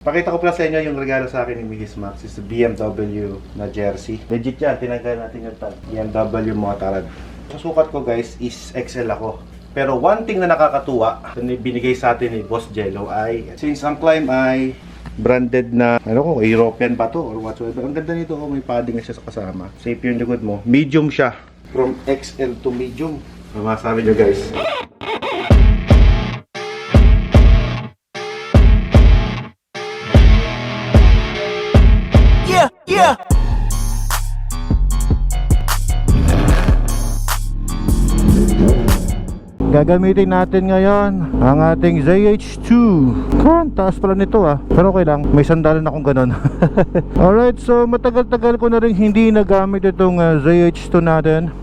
Pakita ko pala sa inyo yung regalo sa akin ni Mrs. Max is BMW na jersey. Legit yan, tinanggal natin yung tag. BMW Motorrad. Sa sukat ko guys is XL ako. Pero one thing na nakakatuwa, binigay sa atin ni Boss Jello ay, since ang Climb ay branded na, ano ko, European ba to or whatsoever. Ang ganda nito, may padding na siya sa kasama. Safe yung likod mo. Medium siya. From XL to medium. Ano masabi nyo guys? Yeah. Gagamitin natin ngayon ang ating ZH2. Taas pala nito pero okay lang, may sandalan akong ganun. Alright, so matagal-tagal ko na rin hindi nagamit itong ZH2 natin.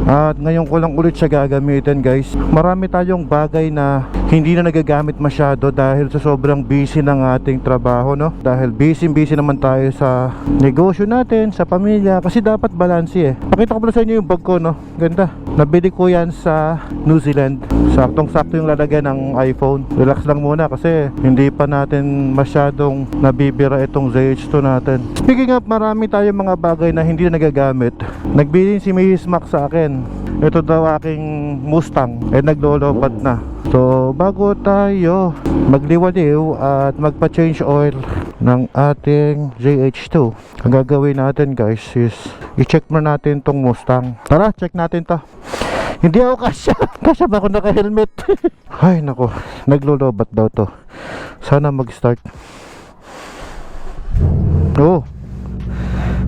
At ngayon ko lang ulit siya gagamitin guys. Marami tayong bagay na hindi na nagagamit masyado dahil sa sobrang busy ng ating trabaho, no? Dahil busy naman tayo sa negosyo natin, sa pamilya. Kasi dapat balanse Pakita ko pala sa inyo yung bag ko, no? Ganda. Nabili ko yan sa New Zealand. Saktong-sakto yung lalagyan ng iPhone. Relax lang muna kasi hindi pa natin masyadong nabibira itong ZH2 natin. Speaking of, marami tayong mga bagay na hindi na nagagamit. Nagbili si Mrs. Max sa akin. Ito daw aking Mustang naglolobad na. So bago tayo magliwaliw at magpa-change oil ng ating ZH2, ang gagawin natin guys is i-check muna natin tong Mustang. Tara, check natin to. Hindi ako kasya ba ako naka-helmet? Ay nako, naglolobat daw to. Sana mag-start. Oh,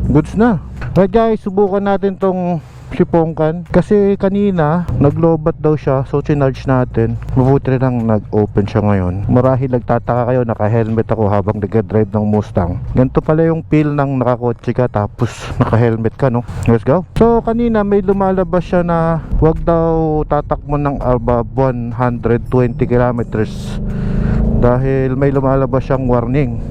goods na. Right guys, subukan natin tong sipongkan. Kasi kanina naglobat daw siya, so chinarge natin. Mabuti rin lang nag-open siya ngayon. Marahil nagtataka kayo, naka-helmet ako habang nag-drive ng Mustang. Ganito pala yung feel ng nakakotse ka tapos naka-helmet ka, no? Let's go. So kanina may lumalabas siya na wag daw tatakbo ng above 120 kilometers dahil may lumalabas siyang warning.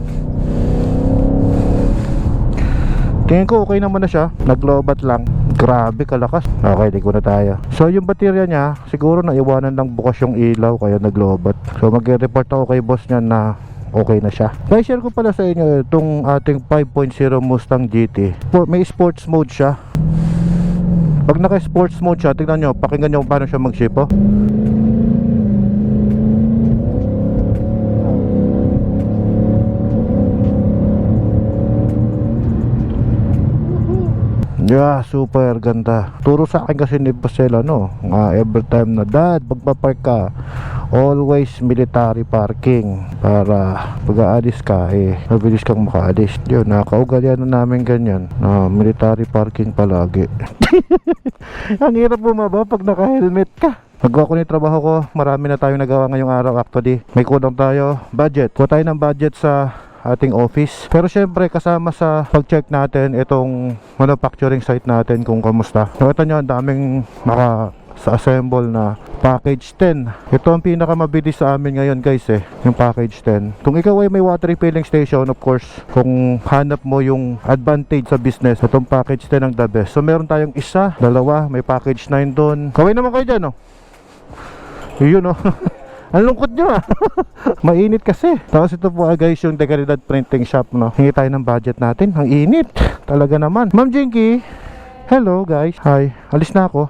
Tingin ko okay naman na siya, naglobat lang. Grabe kalakas. Okay, ligo na tayo. So yung baterya niya, siguro naiwanan lang bukas yung ilaw kaya naglobat. So mag-report ako kay boss niya na okay na siya. Kaya share ko pala sa inyo itong ating 5.0 Mustang GT. May sports mode siya. Pag naka-sports mode siya, tingnan nyo, pakinggan nyo paano siya mag-ship, Yeah, super ganda. Turo sa akin kasi ni Pasela, every time na, Dad, pagpapark ka, always military parking para pag-aalis ka, mabilis kang makaalis. Yun, nakakaugalian na namin ganyan, military parking palagi. Ang hirap bumaba pag naka-helmet ka. Nagawa ko na yung trabaho ko, marami na tayong nagawa ngayong araw. Actually, may kulang tayo budget. Kuha tayo ng budget sa ating office. Pero syempre kasama sa pag-check natin itong manufacturing site natin kung kamusta. Nakita nyo ang daming sa-assemble na package 10. Ito ang pinakamabilis sa amin ngayon guys yung package 10. Kung ikaw ay may water refilling station, of course, kung hanap mo yung advantage sa business, itong package 10 ang the best. So meron tayong isa, dalawa, may package 9 doon. Kaway naman kayo dyan yun ang lungkot nyo mainit kasi. Tapos ito po guys yung Decaridad Printing Shop, hingi tayo ng budget natin. Ang init talaga naman. Ma'am Jinky, hello guys. Hi, alis na ako.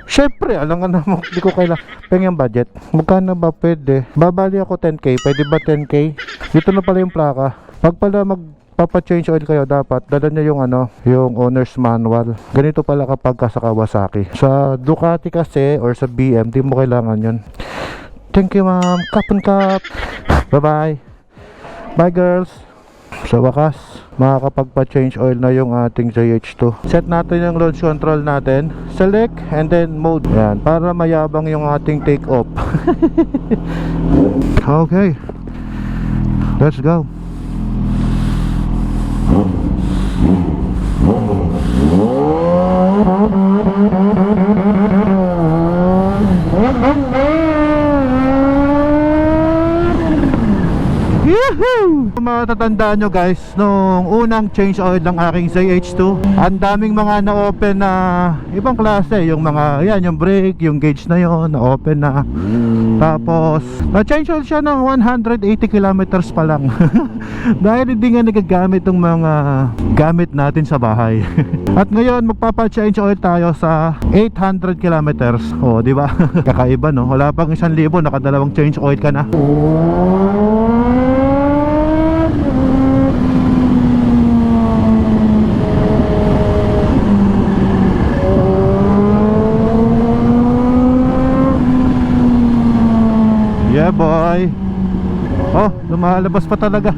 Syempre, alam nga naman, hindi ko kailangan pengen budget. Magkano ba pwede? Babali ako 10k, pwede ba 10k? Dito na pala yung plaka. Pag pala magpapa-change oil kayo, dapat dala nyo yung yung owner's manual. Ganito pala kapag sa Kawasaki. Sa Ducati kasi or sa BM, di mo kailangan yun. Thank you ma'am. Cup and cup. Bye bye. Bye girls. Sa wakas, makakapagpa-change oil na yung ating ZH2. Set natin yung launch control natin. Select and then mode. Yan, para mayabang yung ating take off. Okay. Let's go. Woohoo! Matatandaan nyo guys, nung unang change oil ng aking ZH2, ang daming mga na-open na ibang klase. Yung mga, yan, yung brake, yung gauge na yon na-open na. Tapos, na-change oil siya ng 180 kilometers pa lang. Dahil hindi nga nagagamit ng mga gamit natin sa bahay. At ngayon, magpapa-change oil tayo sa 800 kilometers. O, di ba? Kakaiba, no? Wala pang 1,000, nakadalawang change oil ka na. Yeah boy. Oh, lumalabas pa talaga.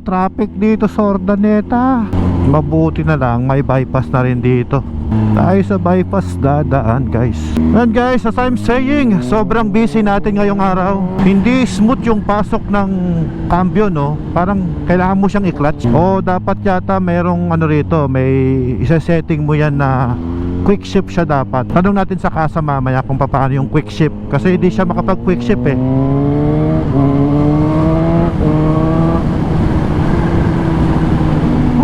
Traffic dito sa Ordaneta. Mabuti na lang may bypass na rin dito. Tayo sa bypass dadaan guys. And guys, as I'm saying, sobrang busy natin ngayong araw. Hindi smooth yung pasok ng cambio, no? Parang kailangan mo siyang i-clutch. O dapat yata merong ano rito, may isa-setting mo yan na quick shift siya dapat. Tanong natin sa kasa mamaya kung paano yung quick shift, kasi hindi siya makapag quick shift eh.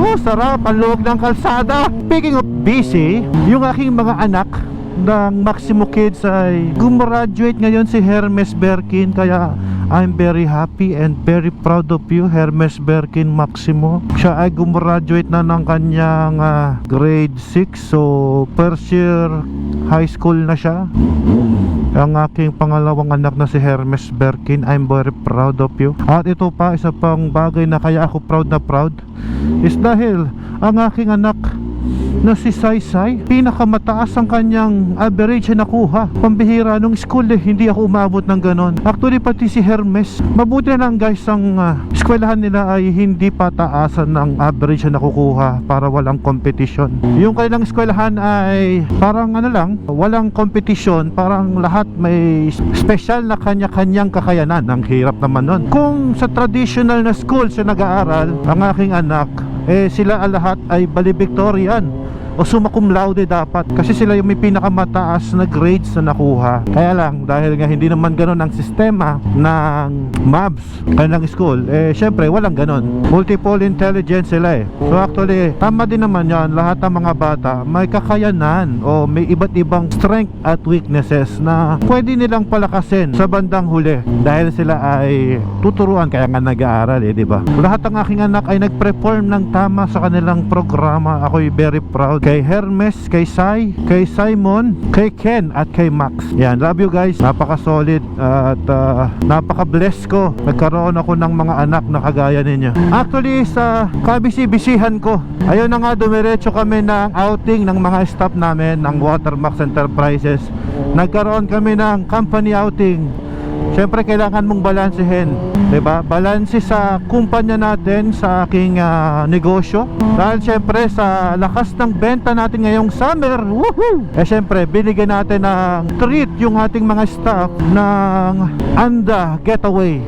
Oh, sarap ang loob ng kalsada. Speaking of busy, yung aking mga anak ng Maximo Kids ay gumraduate ngayon si Hermes Berkin. Kaya I'm very happy and very proud of you, Hermes Berkin Maximo. Siya ay gumraduate na ng kanyang grade 6. So first year high school na siya. Ang aking pangalawang anak na si Hermes Berkin, I'm very proud of you. At ito pa, isa pang bagay na kaya ako proud na proud is dahil ang aking anak na si Saysay, pinakamataas ang kanyang average na nakuha. Pambihira nung school hindi ako umabot ng ganon. Actually pati si Hermes, mabuti na lang guys, ang eskwelahan nila ay hindi pataasan ng average na nakukuha para walang competition. Yung kanilang eskwelahan ay parang ano lang, walang competition, parang lahat may special na kanya-kanyang kakayanan. Ang hirap naman nun. Kung sa traditional na school siya nag-aaral, ang aking anak, sila lahat ay valedictorian o summa cum laude dapat, kasi sila yung may pinakamataas na grades na nakuha. Kaya lang, dahil nga hindi naman ganun ang sistema ng MABS kanilang school, syempre walang ganun. Multiple intelligence sila So actually, tama din naman yan. Lahat ng mga bata may kakayanan o may iba't ibang strength at weaknesses na pwede nilang palakasin sa bandang huli, dahil sila ay tuturuan, kaya nga nag-aaral diba? Lahat ng aking anak ay nag-perform ng tama sa kanilang programa. Ako'y very proud kay Hermes, kay Sai, kay Simon, kay Ken at kay Max. Yan, love you guys. Napaka-solid at napaka-bless ko. Nagkaroon ako ng mga anak na kagaya ninyo. Actually, sa kabisi-bisihan ko, ayun na nga, dumiretso kami ng outing ng mga staff namin ng Watermax Enterprises. Nagkaroon kami ng company outing. Siyempre kailangan mong balansehin, diba? Balanse sa kumpanya natin, sa aking negosyo. Dahil siyempre sa lakas ng benta natin ngayong summer, woohoo! Siyempre binigyan natin ng treat yung ating mga staff ng Anda Getaway.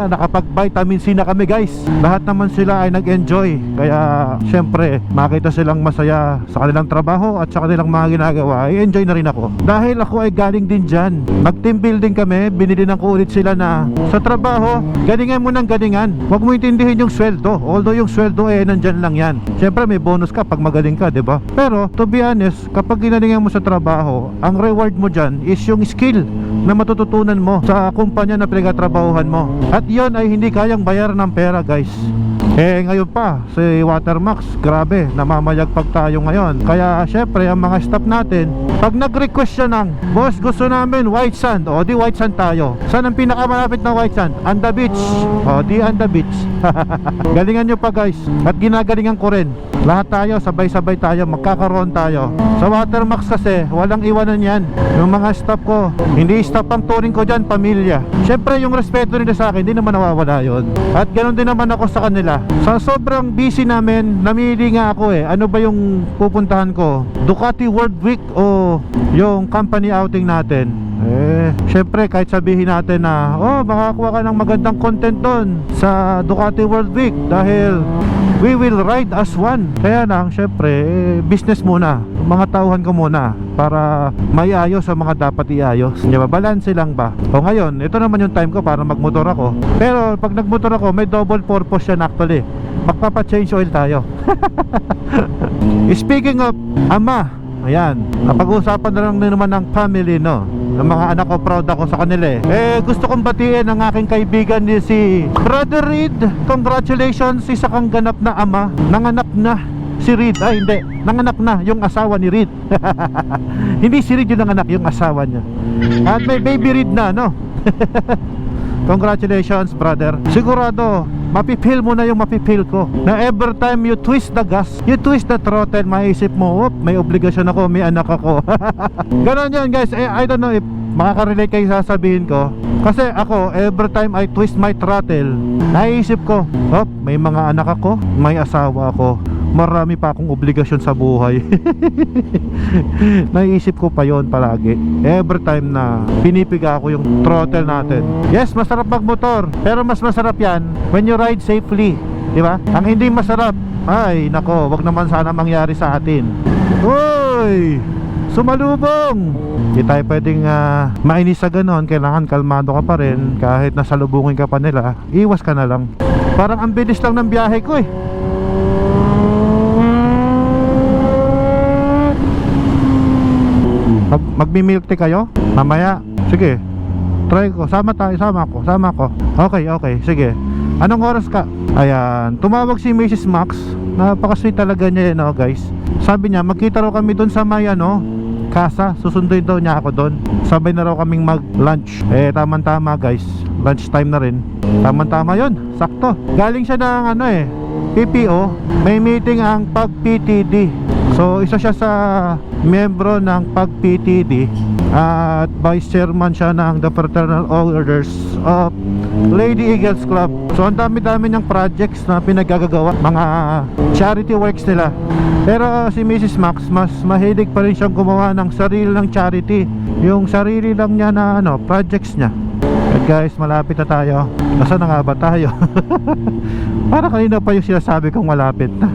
Nakapag vitamin C na kami guys. Lahat naman sila ay nag-enjoy. Kaya siyempre makita silang masaya sa kanilang trabaho at sa kanilang mga ginagawa, i-enjoy na rin ako. Dahil ako ay galing din dyan. Mag-team building kami, binili ng ulit sila na sa trabaho, galingan mo ng galingan. Huwag mo intindihin yung sweldo. Although yung sweldo nandyan lang yan. Siyempre may bonus ka pag magaling ka, diba? Pero to be honest, kapag ginalingan mo sa trabaho, ang reward mo dyan is yung skill na matututunan mo sa kumpanya na pinagtatrabahuhan mo. At yon ay hindi kayang bayaran ng pera guys. Ngayon pa, si Watermax, grabe, namamayagpag tayo ngayon. Kaya syempre, ang mga staff natin, pag nag-request siya ng, boss, gusto namin white sand, o di white sand tayo. Saan ang pinakamalapit na white sand? Anda Beach. O di Anda Beach. Galingan nyo pa guys. At ginagalingan ko rin. Lahat tayo, sabay-sabay tayo, magkakaroon tayo. Sa Watermax kasi, walang iwanan yan. Yung mga staff ko, hindi staff ang turing ko dyan, pamilya. Syempre, yung respeto nila sa akin, hindi naman nawawala yun. At ganoon din naman ako sa kanila. Sa sobrang busy namin, namili nga ako ano ba yung pupuntahan ko? Ducati World Week o yung company outing natin? Syempre kahit sabihin natin na makakuha ka ng magandang content doon sa Ducati World Week dahil we will ride as one. Kaya lang, syempre, business muna. Mga tauhan ko muna para maiayos ang mga dapat iayos. Di ba? Balance lang ba? O ngayon, ito naman yung time ko para magmotor ako. Pero pag nagmotor ako, may double purpose yan actually. Magpapa-change oil tayo. Speaking of ama, ayan, napag-uusapan na lang naman ng family, no? Ng mga anak ko, proud ako sa kanila gusto kong batiin ang aking kaibigan ni si Brother Reed. Congratulations, isa kang ganap na ama. Nanganak na si Reed. Ay hindi, nanganak na yung asawa ni Reed. Hindi si Reed yung nanganak, yung asawa niya. At may baby Reed na, no? Congratulations, brother. Sigurado mapipil mo na yung mapipil ko, na every time you twist the gas, you twist the throttle, maisip mo, may obligasyon ako, may anak ako. Ganon yan guys. I don't know if makaka-relate kayo sasabihin ko. Kasi ako, every time I twist my throttle, naisip ko, may mga anak ako, may asawa ako, marami pa akong obligasyon sa buhay. Naisip ko pa yon palagi every time na pinipiga ako yung throttle natin. Yes, masarap magmotor, pero mas masarap yan when you ride safely, di ba? Ang hindi masarap, ay nako, wag naman sana mangyari sa atin. Uy, sumalubong. Hindi tayo pwedeng mainis sa ganon. Kailangan kalmado ka pa rin. Kahit nasalubungin ka pa nila, iwas ka na lang. Parang ang bilis lang ng biyahe ko Magmi-milk tea kayo? Mamaya? Sige, try ko, sama ko. Okay, sige. Anong oras ka? Ayan, tumawag si Mrs. Max. Napaka-sweet talaga niya no guys. Sabi niya, magkita raw kami dun sa may Casa, susunduin daw niya ako doon. Sabay na raw kaming mag-lunch. Tama-tama guys, lunch time na rin. Tama-tama yun, sakto. Galing siya ng PPO. May meeting ang PAG-PTD. So isa siya sa membro ng PAG-PTD at vice chairman siya ng the Fraternal Orders of Lady Eagles Club. So ang dami-dami ng projects na pinagagagawa, mga charity works nila. Pero si Mrs. Max, mas mahilig pa rin siyang gumawa ng sarili ng charity. Yung sarili lang niya na projects niya. At guys, malapit na tayo. Nasaan na nga ba tayo? Para kanina pa yung sinasabi kong malapit na.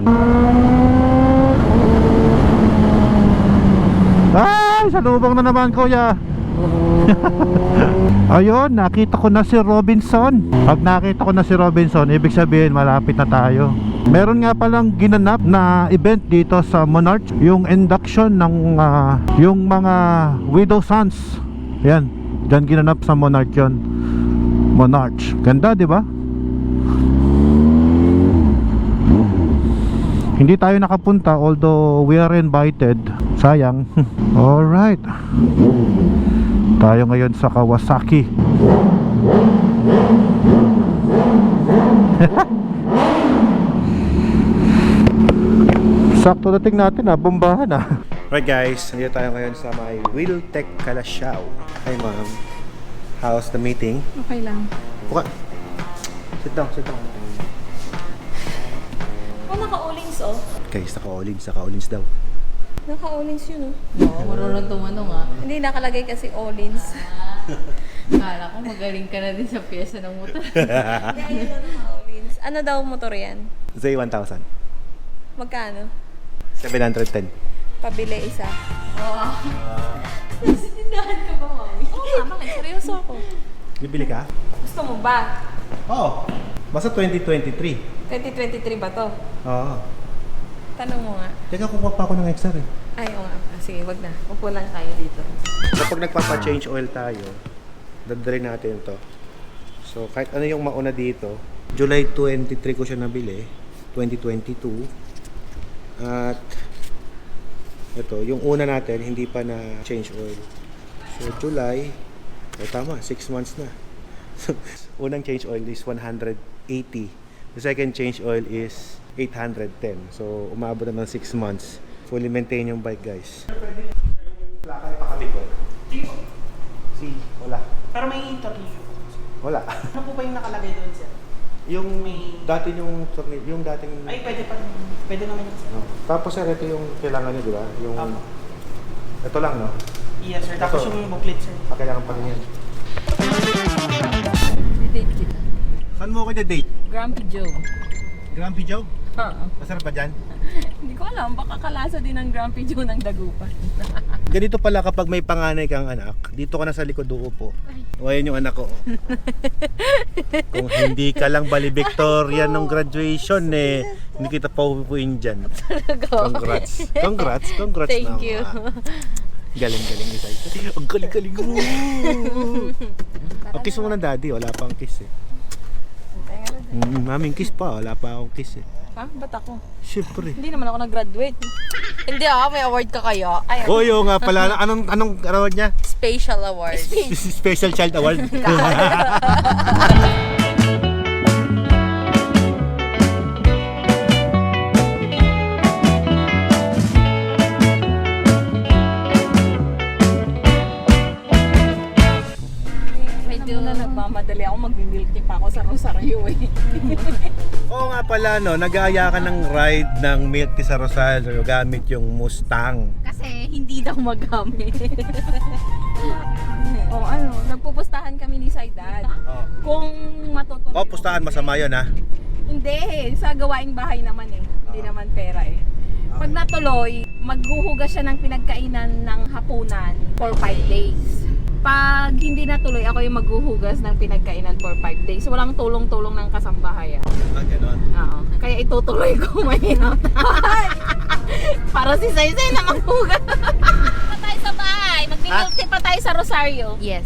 Ay, salubong na naman kuya. Ayun, nakita ko na si Robinson. Pag nakita ko na si Robinson, ibig sabihin malapit na tayo. Meron nga palang ginanap na event dito sa Monarch, yung induction ng yung mga widow sons. Yan, dyan ginanap sa Monarch yun. Monarch, ganda di ba? Hindi tayo nakapunta although we are invited. Sayang. Alright, tayo ngayon sa Kawasaki. Sakto dating natin bombahan Right guys, nandito tayo ngayon sa may Wheeltech Calasiao. Hi ma'am, how's the meeting? Okay lang. Okay. Sit down. Naka-Olins Guys, naka-Olins daw. Naka-Olins yun Oo, marunong tumanong Hindi nakalagay kasi Olins. Kala ko magaling ka na din sa pyesa ng motor. Hindi, ayun na naka-Olins. Ano daw motor yan? Zay 1000. Magkano? 710. Pabili isa. Wow. Sinindahan ka ba, mami? Oo nga, bakit? Seryoso ako. Bibili ka? Gusto mo ba? Oo. Basta 2023. 2023 ba to? Oo. Tanong mo nga. Teka, kukuha pa ako ng XR Ay, oo nga. Sige, wag na. Upo lang tayo dito. Kapag nagpapa-change oil tayo, dadalhin natin to. So kahit ano yung mauna dito, July 23 ko siya nabili, 2022. At ito, yung una natin hindi pa na change oil. So July, tama, 6 months na. So unang change oil is 180. The second change oil is 810. So umabot na ng 6 months. Fully maintain yung bike guys. Plaka ipakabit ko. Si, wala. Pero may interview. Wala. Ano po ba yung nakalagay doon, sir? Yung May- dati yung dating Ay, pwede naman yun, sir. no. Tapos sir, ito yung kailangan niyo, di ba? Yung Tama. ito lang, no? Yes, sir. Tapos Ito. yung booklet, sir. Kailangan pa rin yan. Date kita. Saan mo ko na date? Grumpy Joe. Grumpy Joe? Masarap ba dyan? Hindi ko alam, baka kalasa din ng Grumpy Joe ng dagupan. Ganito pala kapag may panganay kang anak, dito ka na sa likod uupo. O ayan yung anak ko. Kung hindi ka lang bali Victorian nung graduation eh, hindi kita paupuin dyan. Congrats. Congrats Thank mama. you. Galing isa. Ang galing mo. O kiss mo na daddy, wala pang kiss eh. Maming kiss pa, wala pa akong kiss eh. Ha? Ba't ako? Siyempre. Hindi naman ako nag-graduate. Hindi may award ka kaya. Ay, Oh, yung nga pala. Anong award niya? Special award. Special Child Award. medyo na nagmamadali ako, mag-milk tea pa ako sa Rosario eh. Oo nga pala no, nag-aaya ka ng ride ng milk tea sa Rosario gamit yung Mustang. Kasi hindi daw magamit. O ano, nagpupustahan kami ni Saidad. Kung matutuloy. Oh, pustahan masama yun ha. Hindi, sa gawaing bahay naman eh. Hindi naman pera eh. Pag natuloy, maghuhugas siya ng pinagkainan ng hapunan for 5 days. Pag hindi natuloy, ako yung maghuhugas ng pinagkainan for 5 days. Walang tulong-tulong ng kasambahay. Ah, ganon. Oo. Kaya itutuloy ko mahirap. Para si Saysay na maghugas. Pa tayo sa bahay. Mag-milk tea pa tayo sa Rosario. Yes.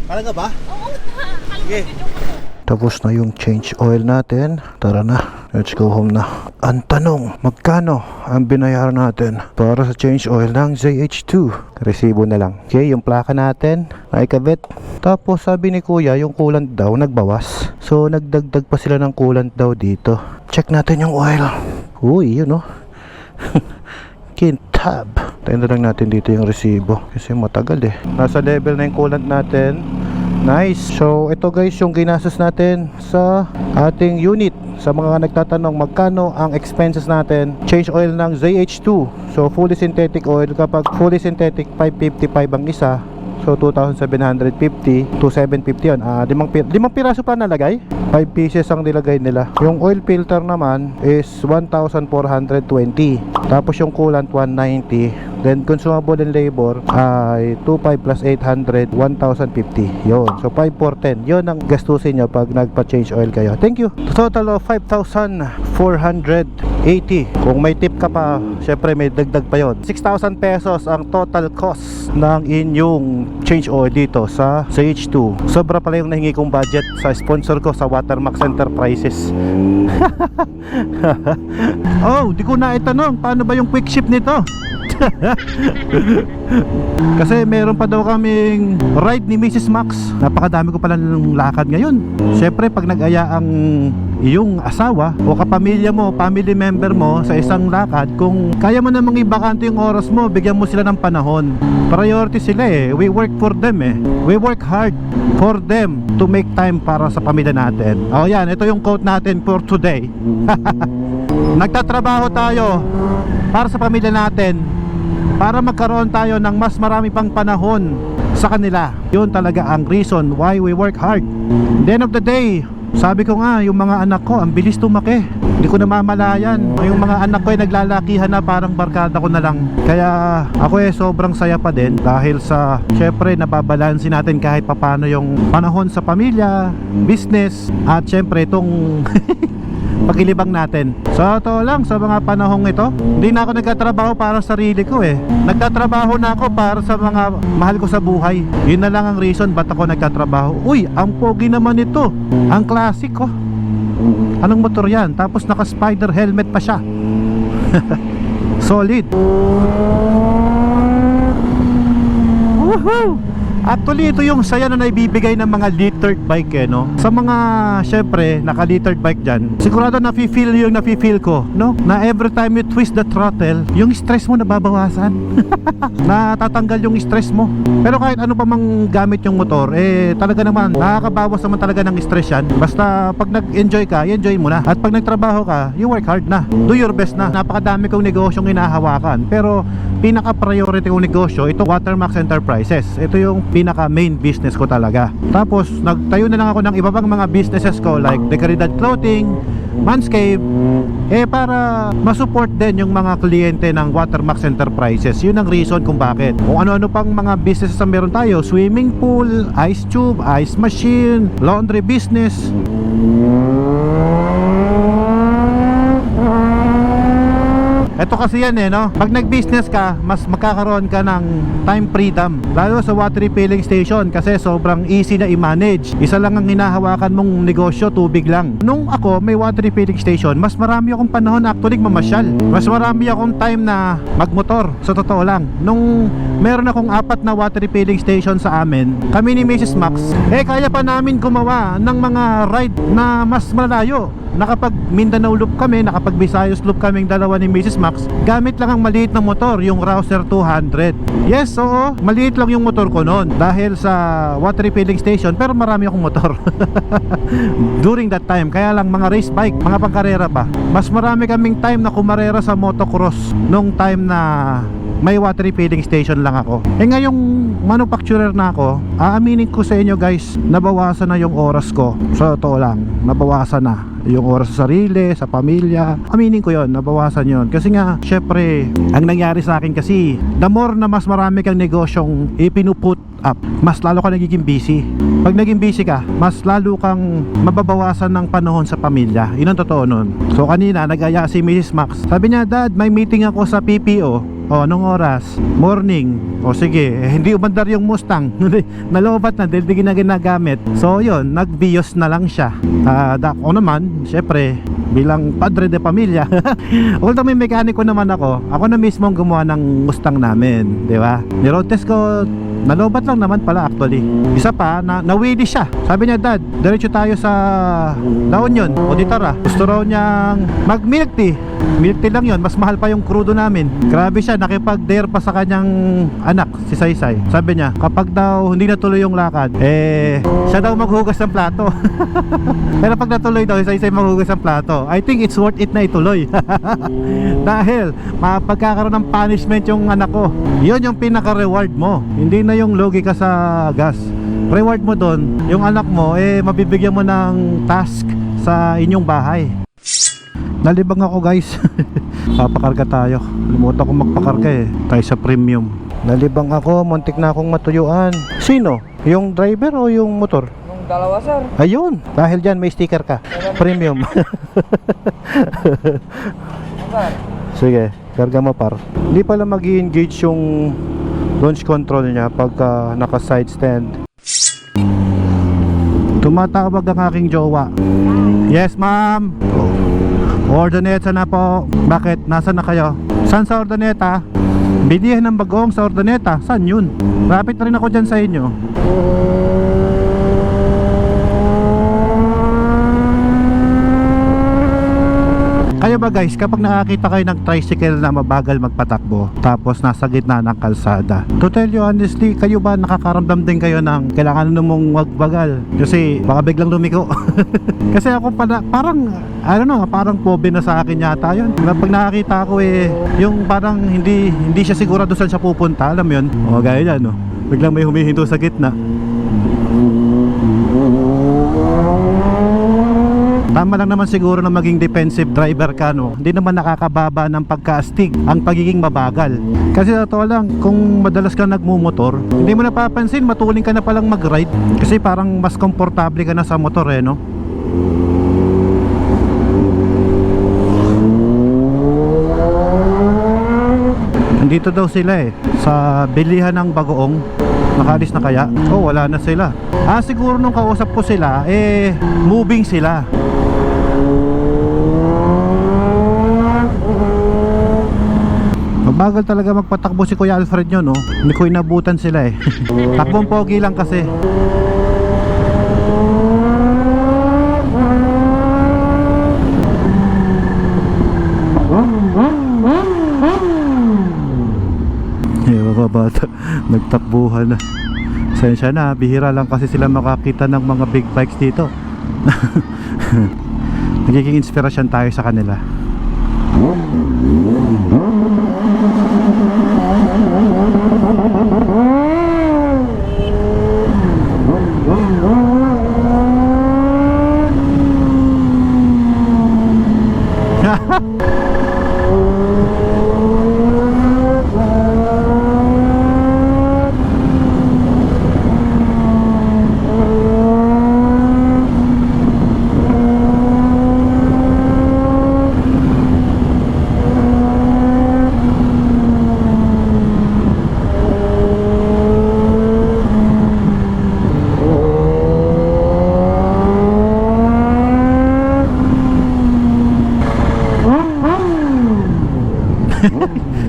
Talaga ba? Oo nga. Sige. Tapos na yung change oil natin. Tara na, let's go home na. Ang tanong, magkano ang binayaran natin para sa change oil ng ZH2? Resibo na lang. Okay, yung plaka natin ay kabit. Tapos sabi ni kuya, yung coolant daw nagbawas. So nagdagdag pa sila ng coolant daw dito. Check natin yung oil. Uy, yun oh. Kintab. Tayo na lang natin dito yung resibo kasi matagal eh. Nasa level na yung coolant natin. Nice. So ito guys yung ginastos natin sa ating unit. Sa mga nagtatanong magkano ang expenses natin, change oil ng ZH2. So fully synthetic oil, kapag fully synthetic 555 ang isa. So 2,750 to 750 yun. Limang piraso pa nalagay. 5 pieces ang nilagay nila. Yung oil filter naman is 1,420. Tapos yung coolant 190. Then consumable and labor ay 2,500 plus 800, 1,050. Yun. So 5,410. Yun ang gastusin nyo pag nagpa-change oil kayo. Thank you. Total of 5,480. Kung may tip ka pa, syempre may dagdag pa yun. 6,000 pesos ang total cost ng inyong change oil dito sa ZH2. Sobra pala yung nahingi kong budget sa sponsor ko sa Watermax Enterprises. Oh, di ko na itanong paano ba yung quick ship nito. Kasi meron pa daw kaming ride ni Mrs. Max. Napakadami ko pala ng lakad ngayon. Syempre pag nag-aya ang iyong asawa o kapamilya mo, family member mo sa isang lakad, kung kaya mo namang ibakante yung oras mo, bigyan mo sila ng panahon. Priority sila eh. We work for them eh. We work hard for them to make time para sa pamilya natin. O yan, ito yung quote natin for today. Nagtatrabaho tayo para sa pamilya natin, para magkaroon tayo ng mas marami pang panahon sa kanila. Yun talaga ang reason why we work hard. At the end of the day, sabi ko nga, yung mga anak ko ang bilis tumaki. Hindi ko namamalayan. Yung mga anak ko ay naglalakihan na, parang barkada ko na lang. Kaya ako sobrang saya pa din dahil sa syempre nababalansin natin kahit papano yung panahon sa pamilya, business, at syempre itong pagilibang natin. So ito lang sa mga panahong ito, hindi na ako nagtatrabaho para sa sarili ko eh. Nagtatrabaho na ako para sa mga mahal ko sa buhay. Yun na lang ang reason ba't ako nagtatrabaho. Uy, ang pogi naman ito. Ang classic oh. Anong motor yan? Tapos naka spider helmet pa siya. Solid. Woohoo! Actually, ito yung saya na naibibigay ng mga littered bike eh, no? Sa mga, syempre, naka-littered bike dyan, sigurado nafe-feel yung nafe-feel ko, no? Na every time you twist the throttle, yung stress mo nababawasan. Natatanggal yung stress mo. Pero kahit ano pa mang gamit yung motor, eh, talaga naman, nakakabawas naman talaga ng stress yan. Basta, pag nag-enjoy ka, enjoy mo na. At pag nagtrabaho ka, you work hard na. Do your best na. Napakadami kong negosyong hinahawakan. Pero, pinaka-priority kong negosyo, ito Watermax Enterprises. Ito yung pinaka main business ko talaga. Tapos nagtayo na lang ako ng iba pang mga businesses ko like Decaridad Clothing, Manscape, para masupport din yung mga kliyente ng Watermax Enterprises. Yun ang reason kung bakit. Kung ano-ano pang mga businesses na meron tayo, swimming pool, ice tube, ice machine, laundry business. Ito kasi yan no? Pag nag-business ka, mas magkakaroon ka ng time freedom. Lalo sa water refilling station kasi sobrang easy na i-manage. Isa lang ang hinahawakan mong negosyo, tubig lang. Nung ako may water refilling station, mas marami akong panahon actually mamasyal. Mas marami akong time na magmotor, sa totoo lang. Nung meron akong 4 na water refilling station sa amin, kami ni Mrs. Max, kaya pa namin gumawa ng mga ride na mas malayo. Nakapag Mindanao Loop kami, nakapag Visayas Loop kaming dalawa ni Mrs. Max, gamit lang ang maliit na motor, yung Rouser 200. Yes, oo, maliit lang yung motor ko noon dahil sa water refilling station, pero marami akong motor during that time. Kaya lang mga race bike, mga pangkarera pa. Mas marami kaming time na kumarera sa motocross nung time na may water refilling station lang ako. Ngayong manufacturer na ako, aaminin ko sa inyo guys, nabawasan na yung oras ko. Sa totoo lang, nabawasan na yung oras sa sarili, sa pamilya. Aminin ko yon, nabawasan yon. Kasi nga, syempre, ang nangyari sa akin kasi, the more na mas marami kang negosyong ipinuput up, mas lalo ka nagiging busy. Pag naging busy ka, mas lalo kang mababawasan ng panahon sa pamilya. Yun ang totoo nun. So kanina, nag-aya si Mrs. Max. Sabi niya, Dad, may meeting ako sa PPO. Anong oras? Morning. Sige, hindi umandar yung Mustang. Nalobat na dahil di na ginagamit. So yun, nag-bios na lang siya. Ako naman, syempre, bilang padre de pamilya, although may mekaniko naman ako na mismo ang gumawa ng Mustang namin, di ba? Ni-road test ko, nalobat lang naman pala actually. Isa pa, nawili siya. Sabi niya, Dad, diretso tayo sa La Union, auditor gusto raw niyang mag-milk tea. Milk tea lang yun, mas mahal pa yung crudo namin. Grabe siya, nakipag-dare pa sa kanyang anak, si Saysay. Sabi niya, kapag daw hindi natuloy yung lakad, siya daw maghugas ng plato. Pero pag natuloy daw, si Saysay maghugas ng plato. I think it's worth it na ituloy. Dahil mapagkakaroon ng punishment yung anak ko. Yun yung pinaka-reward mo. Hindi na yung logi ka sa gas. Reward mo doon, yung anak mo, mabibigyan mo ng task sa inyong bahay. Nalibang ako guys. Papakarga tayo. Limutan ko magpakarga tayo sa premium. Nalibang ako, muntik na akong matuyuan. Sino? Yung driver o yung motor? Yung dalawa sir. Ayun, dahil dyan may sticker ka. Premium. Sige, karga mo par. Hindi pala mag-i-engage yung launch control niya pagka naka side stand. Tumatawag ang aking jowa. Yes ma'am. Ordoneta na po. Bakit? Nasaan na kayo? Saan sa Ordoneta? Bilihan ng bagoong sa Ordoneta. Saan yun? Rapid na rin ako dyan sa inyo. Kaya ba guys, kapag nakakita kayo ng tricycle na mabagal magpatakbo tapos nasa gitna ng kalsada, to tell you honestly, kayo ba nakakaramdam din kayo ng kailangan mong magbagal? Kasi baka biglang lumiko. Kasi ako parang I don't know, parang pobe na sa akin yata yun. Pag nakakita ko yung parang hindi siya sigurado saan siya pupunta, alam mo yun? O gaya yan, no? Biglang may humihinto sa gitna. Tama lang naman siguro na maging defensive driver ka, no? Hindi naman nakakababa ng pagkaastig ang pagiging mabagal. Kasi totoo lang, kung madalas ka nagmumotor, hindi mo napapansin, matuling ka na palang mag-ride. Kasi parang mas komportable ka na sa motor no? Nandito daw sila sa bilihan ng bagoong. Nakalis na kaya? Oh, wala na sila. Siguro nung kausap ko sila, moving sila. Mabagal talaga magpatakbo si Kuya Alfred nyo, no? Hindi ko inabutan sila Takbong pogi lang kasi. Mga bata, nagtakbuhan na. Sensya na, bihira lang kasi sila makakita ng mga big bikes dito. Nagiging inspirasyon tayo sa kanila.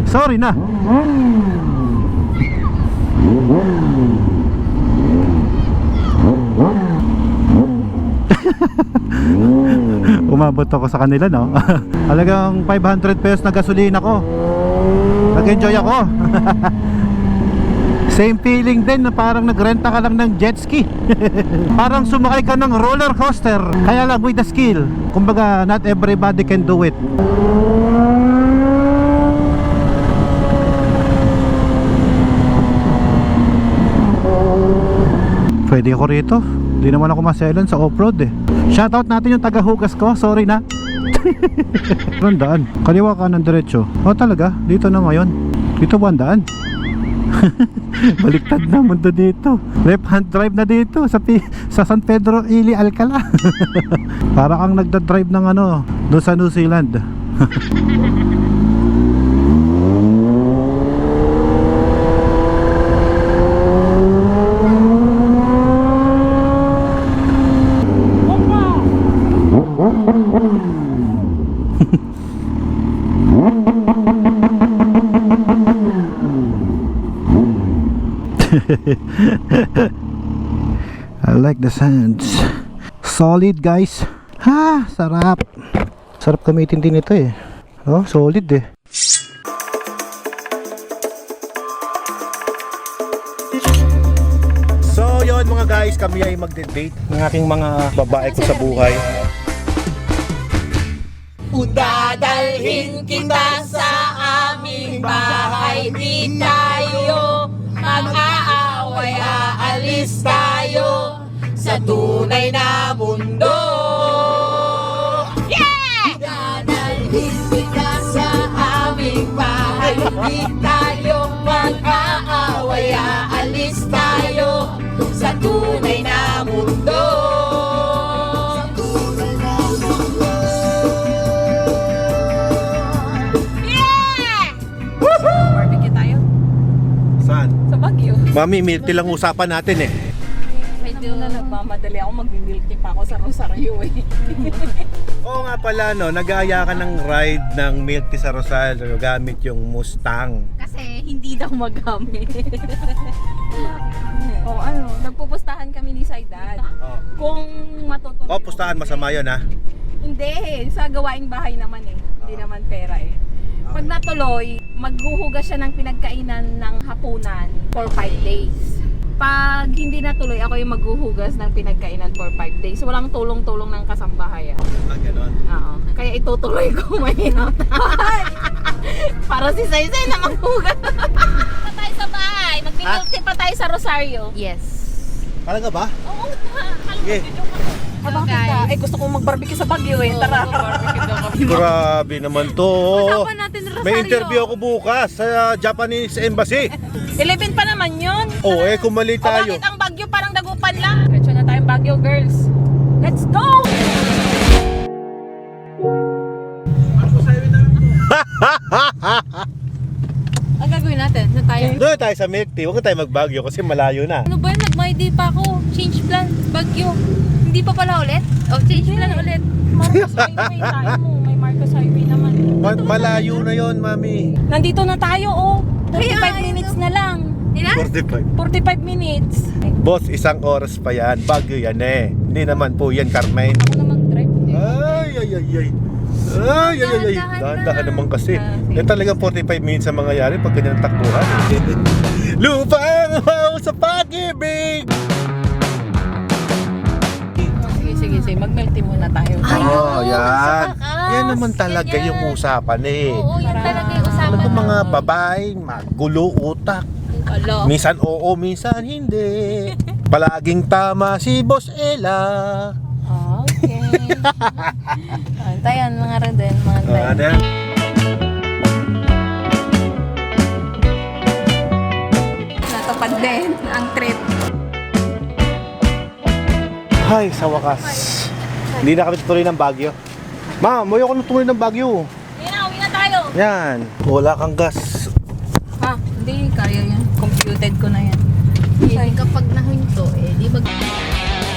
Sorry na. Umabot ako sa kanila, no? Halagang 500 pesos na gasolina ko. Nag-enjoy ako. Same feeling din na parang nagrenta ka lang ng jet ski. Parang sumakay ka ng roller coaster. Kaya lang with the skill. Kumbaga, not everybody can do it. Pwede ako rito. Hindi naman ako maselan sa off-road eh. Shoutout natin yung taga-hugas ko. Sorry na. Randaan. Kaliwa ka ng diretso. O talaga, dito na ngayon. Dito ba ang daan? Baliktad na mundo dito. Left hand drive na dito sa San Pedro Ili Alcala. Para kang nagda-drive ng ano doon sa New Zealand. I like the sounds. Solid guys. Ha, sarap. Sarap gamitin din ito eh. Oh, solid eh. So yun mga guys, kami ay magde-date ng aking mga babae ko sa buhay. Dadalhin kita sa aming bahay, di tayo mag-aaway, aalis tayo sa tunay na mundo. Yeah! Dadalhin kita sa aming bahay, di tayo mag-aaway, aalis tayo sa tunay na mundo. Saan? Sa Baguio. Mami, milk tea lang usapan natin eh. Medyo na nagmamadali ako, mag-milk tea pa ako sa Rosario eh. Oo nga pala no, nag-aaya ka ng ride ng milk tea sa Rosario gamit yung Mustang. Kasi hindi daw magamit. O ano, nagpupustahan kami ni Saidad. Kung matutuloy. Oh, pustahan masama yun ha. Hindi, sa gawaing bahay naman eh. Hindi naman pera eh. Pag natuloy, maghuhugas siya ng pinagkainan ng hapunan for 5 days. Pag hindi natuloy, ako yung maghuhugas ng pinagkainan for 5 days. Walang tulong-tulong ng kasambahay. Ah, ganon. Oo. Kaya itutuloy ko mahirap. Para si Saysay na maghugas. Pa tayo sa bahay. Mag-milk tea pa tayo sa Rosario. Yes. Talaga ba? Oo. Sige. Guys. Eh, gusto kong mag-barbecue sa Baguio eh. Tara. Grabe naman to. Usapan natin Rosario. May interview ako bukas sa Japanese Embassy. 11 pa naman yun. Oh, eh kung mali O tayo. bakit ang Baguio parang dagupan lang? Diretso na tayong Baguio, girls. Let's go! Ang gagawin natin? Na tayo? Doon tayo sa milk tea. Huwag na tayo mag-Baguio kasi malayo na. Ano ba yun? Nag-my-day pa ako. Change plan. Baguio. Hindi pa pala ulit? O, change plan ulit. Marcos Highway tayo mo. May Marcos Highway naman. Malayo na yon, mami. Nandito na tayo, oh. 45 Kaya, minutes na lang. Ilan? 45. 45 minutes. Ay, Boss, 1 oras pa yan. Baguio yan eh. Hindi naman po yan, Carmen. ako na mag-drive. Ay, ay, ay, ay. Ay, ay, ay, ay. Dahan-dahan naman kasi. Yan talagang 45 minutes ang mangyayari pag ganyan ang takbuhan. Lupang wow sa pag-ibig! Sige. Mag-milk tea muna tayo. Oh, yan. Yan naman talaga yung usapan eh. Oo, yun talaga yung usapan. Talagang mga babaeng magulo utak. Ala. Minsan oo, minsan hindi. Palaging tama si Boss Ella. Okay. Antayan mga reden, mga reden. Ano? Natupad din ang trip. Ay, sa wakas. Hindi na kami tutuloy ng Baguio. Ma'am, ayaw ko na tuloy ng Baguio. Uwi na tayo. Yan. Wala kang gas.